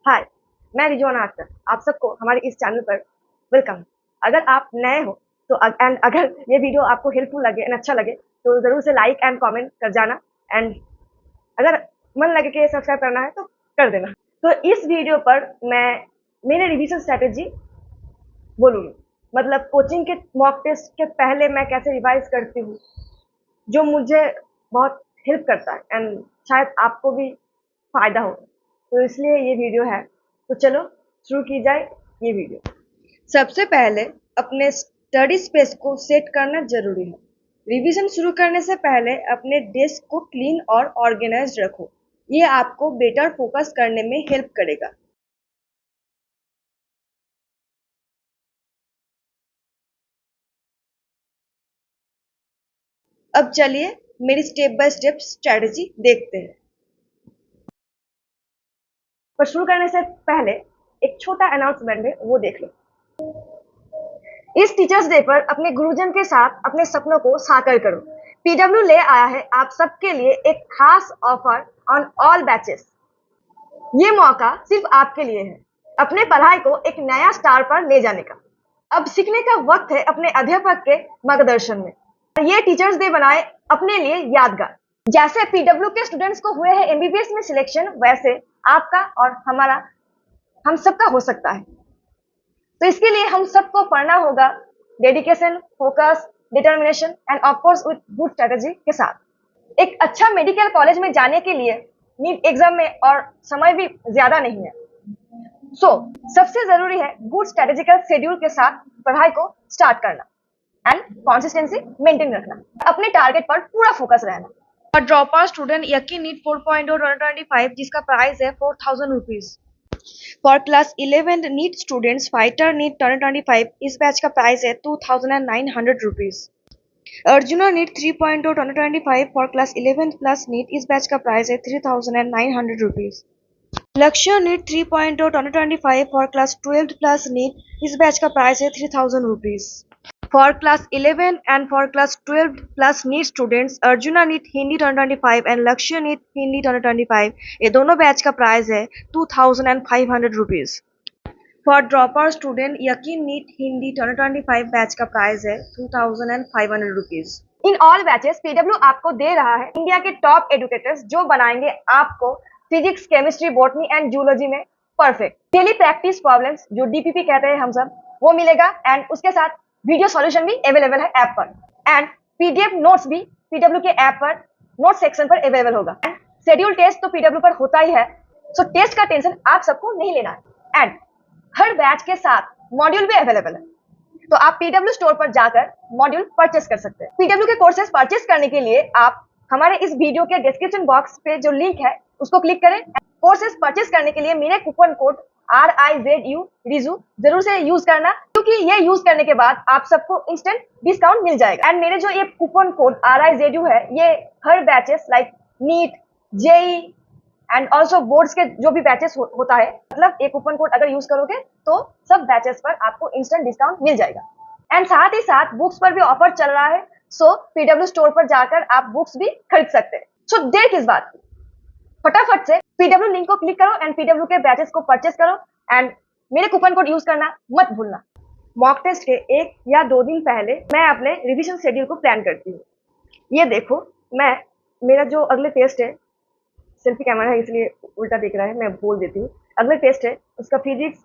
हाय, मैं रिजवाना अख्तर। आप सबको हमारे इस चैनल पर वेलकम। अगर आप नए हो तो एंड अगर ये वीडियो आपको हेल्पफुल लगे एंड अच्छा लगे तो ज़रूर से लाइक एंड कमेंट कर जाना एंड अगर मन लगे कि सब्सक्राइब करना है तो कर देना। तो इस वीडियो पर मैं मेरे रिवीजन स्ट्रैटेजी बोलूँगी। मतलब कोचिंग के मॉक टेस्ट के पहले मैं कैसे रिवाइज़ करती हूँ, जो मुझे बहुत हेल्प करता है एंड शायद आपको भी फ़ायदा हो। तो इसलिए ये वीडियो है। तो चलो शुरू की जाए ये वीडियो। सबसे पहले अपने स्टडी स्पेस को सेट करना ज़रूरी है। रिवीजन शुरू करने से पहले अपने डेस्क को क्लीन और ऑर्गेनाइज्ड रखो। ये आपको बेटर फोकस करने में हेल्प करेगा। अब चलिए मेरी स्टेप बाय स्टेप स्ट्रेटजी देखते हैं। पर शुरू करने से पहले एक छोटा अनाउंसमेंट है, वो देख लो। इस टीचर्स डे पर अपने गुरुजन के साथ अपने सपनों को साकार करो। पीडब्ल्यू ले आया है आप सबके लिए एक खास ऑफर ऑन ऑल बैचेस। ये मौका सिर्फ आपके लिए है, अपने पढ़ाई को एक नया स्टार पर ले जाने का। अब सीखने का वक्त है अपने अध्यापक के मार्गदर्शन में। ये टीचर्स डे बनाए अपने लिए यादगार। जैसे पीडब्ल्यू के स्टूडेंट्स को हुए हैं एमबीबीएस में सिलेक्शन, वैसे आपका और हमारा, हम सबका हो सकता है। तो इसके लिए हम सबको पढ़ना होगा dedication, focus, determination end of course with good strategy के साथ। एक अच्छा मेडिकल कॉलेज में जाने के लिए नीट एग्जाम में और समय भी ज्यादा नहीं है। सबसे जरूरी है गुड स्ट्रेटेजिकल शेड्यूल के साथ पढ़ाई को स्टार्ट करना एंड कंसिस्टेंसी मेंटेन रखना, अपने टारगेट पर पूरा फोकस रहना। और ड्रॉप आउट स्टूडेंट यकी नीट 4.0 2025 जिसका प्राइस है 4000 rupees. For class 11 NEET students fighter NEET 2025 इस बैच का प्राइस है 2900 rupees. Arjuna NEET 3.0 2025 for class 11 plus NEET इस बैच का प्राइस है 3900 rupees. Lakshya NEET 3.0 2025 for class 12 plus NEET इस बैच का प्राइस है 3000 rupees. For class 11 and for class 12 plus NEET students Arjuna NEET Hindi 2025 and Lakshya NEET Hindi 2025 ये दोनों बैच का प्राइस है 2500 रुपीज। फॉर ड्रॉपर स्टूडेंट यकीन नीट हिंदी 2025 बैच का प्राइस है 2500 rupees. In all batches PW आपको दे रहा है इंडिया के टॉप एडुकेटर्स जो बनाएंगे आपको physics, chemistry, botany and zoology में परफेक्ट। डेली प्रैक्टिस प्रॉब्लम्स जो डीपीपी कहते हैं हम सब, वो मिलेगा एंड उसके साथ वीडियो सॉल्यूशन भी अवेलेबल है ऐप पर एंड पीडीएफ नोट्स भी पीडब्ल्यू के ऐप पर नोट सेक्शन पर अवेलेबल होगा। शेड्यूल टेस्ट तो पीडब्ल्यू पर होता ही है, सो टेस्ट का टेंशन आप सबको नहीं लेना है एंड हर बैच के साथ मॉड्यूल भी अवेलेबल है। तो आप पीडब्ल्यू स्टोर पर जाकर मॉड्यूल परचेस कर सकते हैं। पीडब्ल्यू के कोर्सेज परचेस करने के लिए आप हमारे इस वीडियो के डिस्क्रिप्शन बॉक्स पे जो लिंक है उसको क्लिक करें। कोर्सेज परचेस करने के लिए मेरे कूपन कोड RIZU रिजू जरूर से यूज करना, क्योंकि ये यूज करने के बाद आप सबको इंस्टेंट डिस्काउंट मिल जाएगा। एंड मेरे जो ये कूपन कोड RIZU है, ये हर batches like NEET, JEE and also boards के जो भी बैचेस होता है, मतलब एक कूपन कोड अगर यूज करोगे तो सब बैचेस पर आपको इंस्टेंट डिस्काउंट मिल जाएगा। एंड साथ ही साथ बुक्स पर भी ऑफर चल रहा है, सो पीडब्ल्यू स्टोर पर जाकर आप बुक्स भी खरीद सकते हैं। सो देर किस बात की, फटाफट से पीडब्ल्यू लिंक को क्लिक करो एंड पीडब्ल्यू के बैचेस को परचेस करो एंड मेरे कूपन कोड यूज करना मत भूलना। मॉक टेस्ट के 1 या 2 दिन पहले मैं अपने रिवीजन शेड्यूल को प्लान करती हूँ। ये देखो, मैं मेरा जो अगले टेस्ट है, सेल्फी कैमरा है इसलिए उल्टा दिख रहा है, मैं बोल देती हूँ। अगले टेस्ट है उसका physics,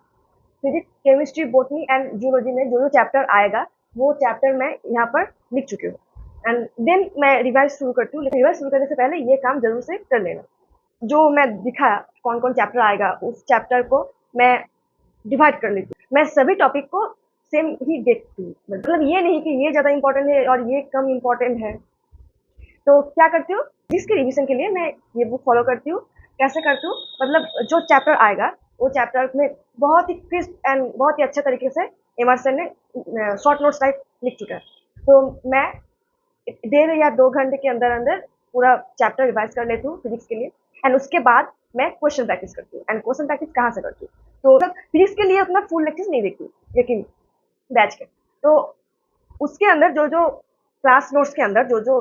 chemistry, botany and zoology में जो जो चैप्टर आएगा वो चैप्टर मैं यहाँ पर लिख चुकी हूँ एंड देन मैं रिवाइज शुरू करती हूँ। लेकिन रिवाइज शुरू करने से पहले ये काम जरूर से कर लेना। जो मैं दिखाया कौन कौन चैप्टर आएगा, उस चैप्टर को मैं डिवाइड कर लेती हूँ। मैं सभी टॉपिक को सेम ही देखती हूँ, मतलब ये नहीं कि ये ज़्यादा इंपॉर्टेंट है और ये कम इंपॉर्टेंट है। तो क्या करती हूँ, जिसके रिवीजन के लिए मैं ये बुक फॉलो करती हूँ। कैसे करती हूँ, मतलब जो चैप्टर आएगा वो चैप्टर में बहुत ही क्रिस्प एंड बहुत ही अच्छे तरीके से एमर्सन ने शॉर्ट नोट्स टाइप लिख चुका है। तो मैं 1.5 या 2 घंटे के अंदर अंदर पूरा चैप्टर रिवाइज कर लेती हूँ फिजिक्स के लिए एंड उसके बाद मैं क्वेश्चन प्रैक्टिस करती हूँ। एंड क्वेश्चन प्रैक्टिस कहाँ से करती हूँ, तो मतलब फिजिक्स के लिए अपना फुल लेक्चर नहीं देखती हूँ, लेकिन बैच के तो उसके अंदर जो जो क्लास नोट्स के अंदर जो जो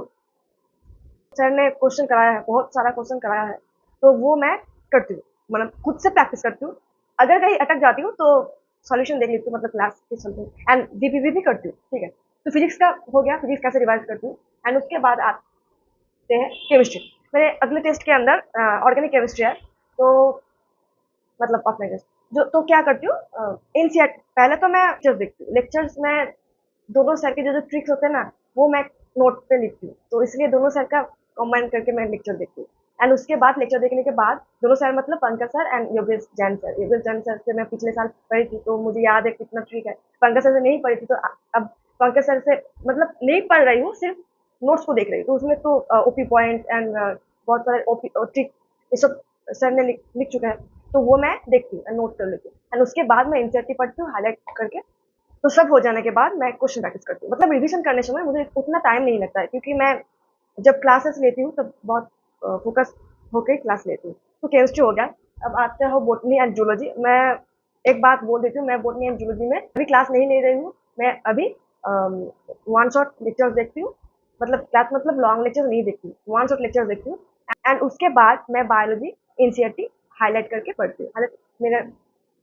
सर ने क्वेश्चन कराया है, बहुत सारा क्वेश्चन कराया है, तो वो मैं करती हूँ। मतलब खुद से प्रैक्टिस करती हूँ। अगर कहीं अटक जाती हूँ तो सॉल्यूशन देख लेती हूँ, मतलब क्लास के सॉल्यूशन, एंड जीपीवी भी करती हूँ, ठीक है। तो फिजिक्स का हो गया, फिजिक्स कैसे रिवाइज करती हूँ। एंड उसके बाद आते हैं केमिस्ट्री। मेरे अगले टेस्ट के अंदर ऑर्गेनिक केमिस्ट्री है, तो मतलब ऑफलाइन टेस्ट, जो तो क्या करती हूँ, एनसीईआरटी पहले तो मैं लेक्चर्स देखती हूँ। लेक्चर्स में दोनों सर के जो जो ट्रिक्स होते हैं ना, वो मैं नोट पे लिखती हूँ, तो इसलिए दोनों सर का कॉम्बाइन करके मैं लेक्चर देखती हूँ। एंड उसके बाद लेक्चर देखने के बाद दोनों सर मतलब Pankaj sir and Yogesh Jain sir, Yogesh Jain sir से मैं पिछले साल पढ़ी थी, तो मुझे याद है कितना ट्रिक है। पंकज सर से नहीं पढ़ी थी, तो अब पंकज सर से मतलब नहीं पढ़ रही हूँ, सिर्फ नोट्स को देख रही हूँ, तो उसमें तो ओपी पॉइंट एंड बहुत सारे ओपी ट्रिक ये सब सर ने लिख चुका है, तो वो मैं देखती हूँ, नोट कर लेती हूँ। एंड उसके बाद मैं एनसीईआरटी पढ़ती हूँ हाईलाइट करके। तो सब हो जाने के बाद मैं क्वेश्चन प्रैक्टिस करती हूँ। मतलब रिवीजन करने समय मुझे उतना टाइम नहीं लगता है, क्योंकि मैं जब क्लासेस लेती हूँ तब बहुत फोकस होकर क्लास लेती हूँ। तो केमिस्ट्री हो गया। अब आते हो बोटनी एंड जूलॉजी। मैं एक बात बोल देती हूँ, मैं बोटनी एंड जूलॉजी में अभी क्लास नहीं ले रही हूँ। मैं अभी वन शॉट लेक्चर्स देखती हूँ, मतलब क्लास मतलब लॉन्ग लेक्चर नहीं देखती हूँ, वन शॉट लेक्चर देखती हूँ। एंड उसके बाद मैं बायोलॉजी एनसीईआरटी हाईलाइट करके पढ़ती हूँ। हाईलाइट मेरा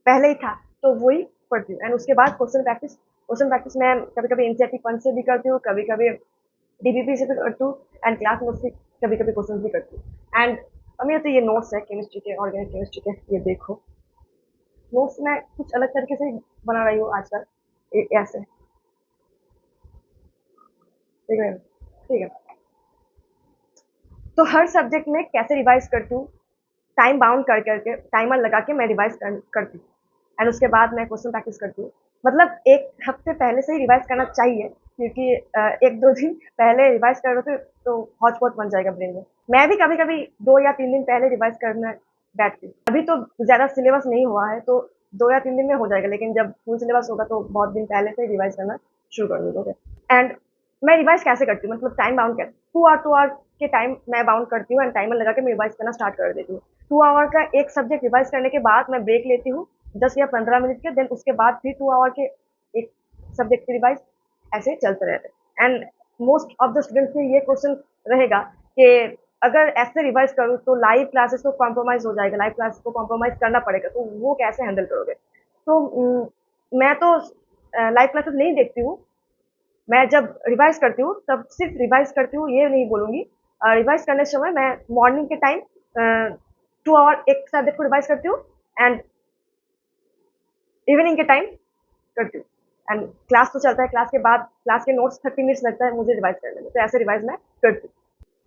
पहले ही था, तो वही पढ़ती हूँ। एंड उसके बाद क्वेश्चन प्रैक्टिस मैं कभी कभी एनसीईआरटी फंड से भी करती हूँ, कभी कभी डीबीपी से भी करती हूँ, एंड क्लास नोट्स से कभी कभी क्वेश्चन भी करती हूँ। एंड मेरे तो ये नोट्स है केमिस्ट्री के, ऑर्गेनिक केमिस्ट्री के, ये देखो नोट्स मैं कुछ अलग तरीके से बना रही हूँ आजकल, ऐसे ठीक है, ठीक है। तो हर सब्जेक्ट में कैसे रिवाइज करती हूँ, टाइम बाउंड कर करके, टाइमर लगा के मैं रिवाइज करती हूँ। एंड उसके बाद मैं क्वेश्चन प्रैक्टिस करती हूँ। मतलब एक हफ्ते पहले से ही रिवाइज करना चाहिए, क्योंकि एक दो दिन पहले रिवाइज कर रहे थे तो हौच पौच बन जाएगा ब्रेन में। मैं भी कभी कभी 2 या 3 दिन पहले रिवाइज करना बैठती हूँ। अभी तो ज़्यादा सिलेबस नहीं हुआ है, तो 2 या 3 दिन में हो जाएगा, लेकिन जब फुल सिलेबस होगा तो बहुत दिन पहले से ही रिवाइज करना शुरू कर दूँगा। एंड मैं रिवाइज कैसे करती हूँ, मतलब टाइम बाउंड कैसे, 2 आवर के टाइम मैं बाउंड करती हूँ, एंड टाइमर लगा के मैं रिवाइज करना स्टार्ट कर देती हूँ। 2 आवर का एक सब्जेक्ट रिवाइज करने के बाद मैं ब्रेक लेती हूँ 10 या 15 मिनट के, देन उसके बाद फिर 2 आवर के एक सब्जेक्ट की रिवाइज, ऐसे चलते रहते हैं। And most of the students में ये क्वेश्चन रहेगा कि अगर ऐसे रिवाइज करूँ तो लाइव क्लासेस को कॉम्प्रोमाइज हो जाएगा, लाइव क्लासेस को कॉम्प्रोमाइज करना पड़ेगा, तो वो कैसे हैंडल करोगे। तो मैं तो लाइव क्लासेस नहीं देखती हूँ। मैं जब रिवाइज करती हूँ तब सिर्फ रिवाइज करती हूँ, ये नहीं बोलूँगी। रिवाइज करने समय मैं मॉर्निंग के टाइम 2 आवर एक सब्जेक्ट को रिवाइज करती हूँ, एंड इवनिंग के टाइम करती हूँ। एंड क्लास तो चलता है, क्लास के बाद क्लास के नोट्स 30 मिनट्स लगता है मुझे रिवाइज करने में, तो ऐसे रिवाइज मैं करती हूँ।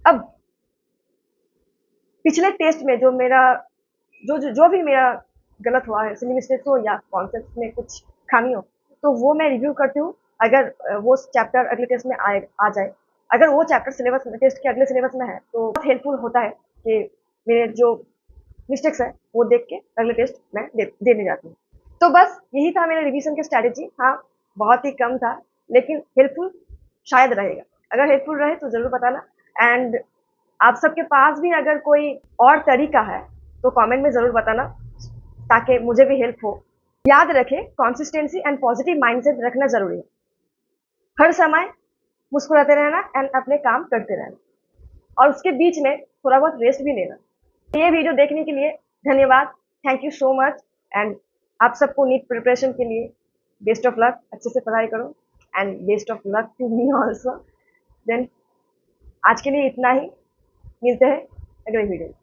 अब पिछले टेस्ट में जो मेरा जो भी मेरा गलत हुआ है, सिली मिस्टेक्स हो या कॉन्सेप्ट में कुछ खामी हो, तो वो मैं रिव्यू करती हूँ। अगर वो चैप्टर अगले टेस्ट में आ जाए, अगर वो चैप्टर सिलेबस टेस्ट के अगले सिलेबस में है, तो बहुत हेल्पफुल होता है कि मेरे जो मिस्टेक्स है वो देख के अगले टेस्ट मैं देने जाती हूँ। तो बस यही था मेरे रिवीजन की स्ट्रैटेजी। हाँ, बहुत ही कम था, लेकिन हेल्पफुल शायद रहेगा। अगर हेल्पफुल रहे तो ज़रूर बताना। एंड आप सबके पास भी अगर कोई और तरीका है तो कमेंट में ज़रूर बताना, ताकि मुझे भी हेल्प हो। याद रखें, कंसिस्टेंसी एंड पॉजिटिव माइंडसेट रखना ज़रूरी है। हर समय मुस्कुराते रहना एंड अपने काम करते रहना, और उसके बीच में थोड़ा बहुत रेस्ट भी लेना। ये वीडियो देखने के लिए धन्यवाद। Thank you so much. And आप सबको नीट प्रिपरेशन के लिए बेस्ट ऑफ लक। अच्छे से पढ़ाई करो, and best of luck to me also. Then आज के लिए इतना ही, मिलते हैं अगले वीडियो में।